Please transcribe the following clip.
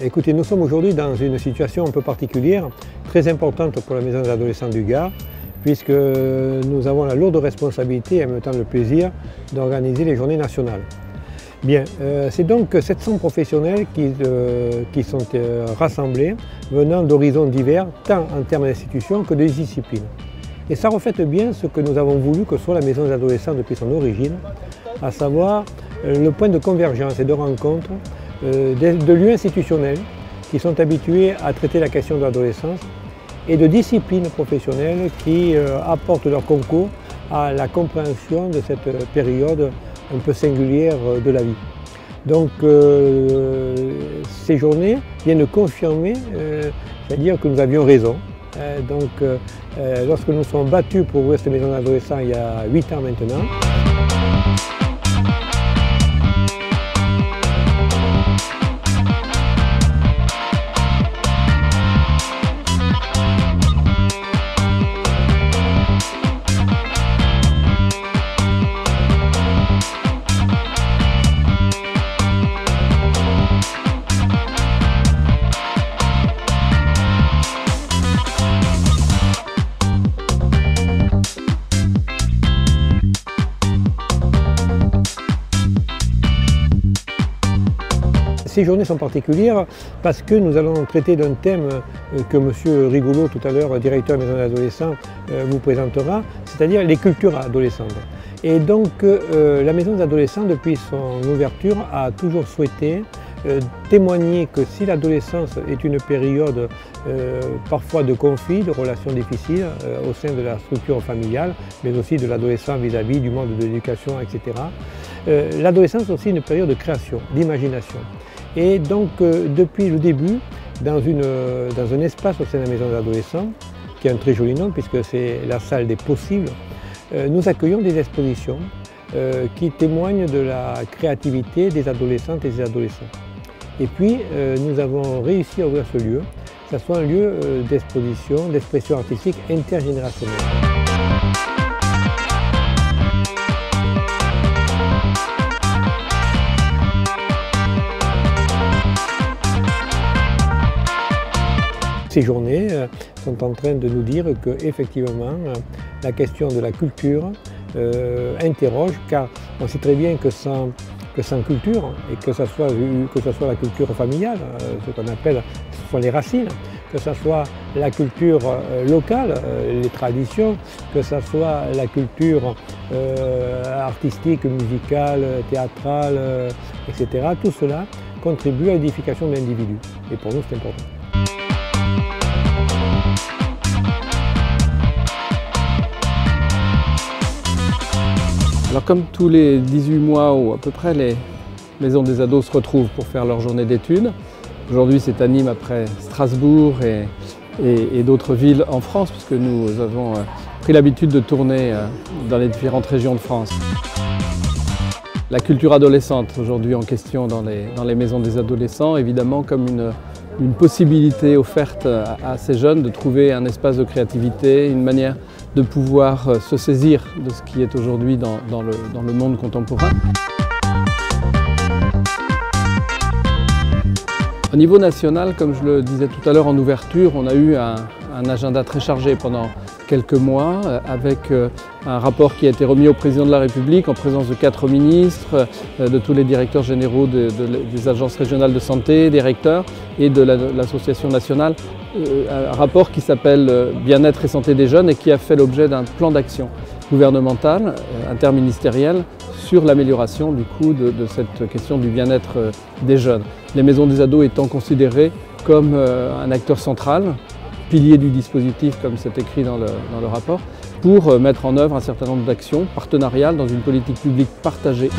Écoutez, nous sommes aujourd'hui dans une situation un peu particulière, très importante pour la Maison des Adolescents du Gard, puisque nous avons la lourde responsabilité et en même temps le plaisir d'organiser les journées nationales. Bien, c'est donc 700 professionnels qui sont rassemblés, venant d'horizons divers, tant en termes d'institutions que de disciplines. Et ça reflète bien ce que nous avons voulu que soit la Maison des Adolescents depuis son origine, à savoir le point de convergence et de rencontre de lieux institutionnels qui sont habitués à traiter la question de l'adolescence et de disciplines professionnelles qui apportent leur concours à la compréhension de cette période un peu singulière de la vie. Donc ces journées viennent confirmer, c'est-à-dire que nous avions raison. Lorsque nous nous sommes battus pour ouvrir cette maison d'adolescents il y a 8 ans maintenant, ces journées sont particulières parce que nous allons traiter d'un thème que M. Rigolo, tout à l'heure, directeur de la Maison des Adolescents, vous présentera, c'est-à-dire les cultures adolescentes. Et donc la Maison des Adolescents, depuis son ouverture, a toujours souhaité témoigner que si l'adolescence est une période parfois de conflits, de relations difficiles au sein de la structure familiale, mais aussi de l'adolescent vis-à-vis du monde de l'éducation, etc., l'adolescence est aussi une période de création, d'imagination. Et donc depuis le début, dans un espace au sein de la Maison des Adolescents, qui a un très joli nom puisque c'est la salle des possibles, nous accueillons des expositions qui témoignent de la créativité des adolescentes et des adolescents. Et puis nous avons réussi à ouvrir ce lieu, que ce soit un lieu d'exposition, d'expression artistique intergénérationnelle. Ces journées sont en train de nous dire qu'effectivement la question de la culture interroge, car on sait très bien que sans culture, et que ce soit la culture familiale, ce qu'on appelle les racines, que ce soit la culture locale, les traditions, que ce soit la culture artistique, musicale, théâtrale, etc., tout cela contribue à l'édification de l'individu. Et pour nous, c'est important. Alors comme tous les 18 mois ou à peu près, les maisons des ados se retrouvent pour faire leur journée d'études. Aujourd'hui c'est à Nîmes après Strasbourg et d'autres villes en France, puisque nous avons pris l'habitude de tourner dans les différentes régions de France. La culture adolescente aujourd'hui en question dans les maisons des adolescents, évidemment comme une possibilité offerte à ces jeunes de trouver un espace de créativité, une manière de pouvoir se saisir de ce qui est aujourd'hui dans le monde contemporain. Au niveau national, comme je le disais tout à l'heure en ouverture, on a eu un agenda très chargé pendant quelques mois avec un rapport qui a été remis au président de la République en présence de 4 ministres, de tous les directeurs généraux des agences régionales de santé, des recteurs et de l'association nationale. Un rapport qui s'appelle Bien-être et santé des jeunes et qui a fait l'objet d'un plan d'action gouvernemental, interministériel, sur l'amélioration du coup de cette question du bien-être des jeunes. Les maisons des ados étant considérées comme un acteur central, pilier du dispositif comme c'est écrit dans le rapport, pour mettre en œuvre un certain nombre d'actions partenariales dans une politique publique partagée.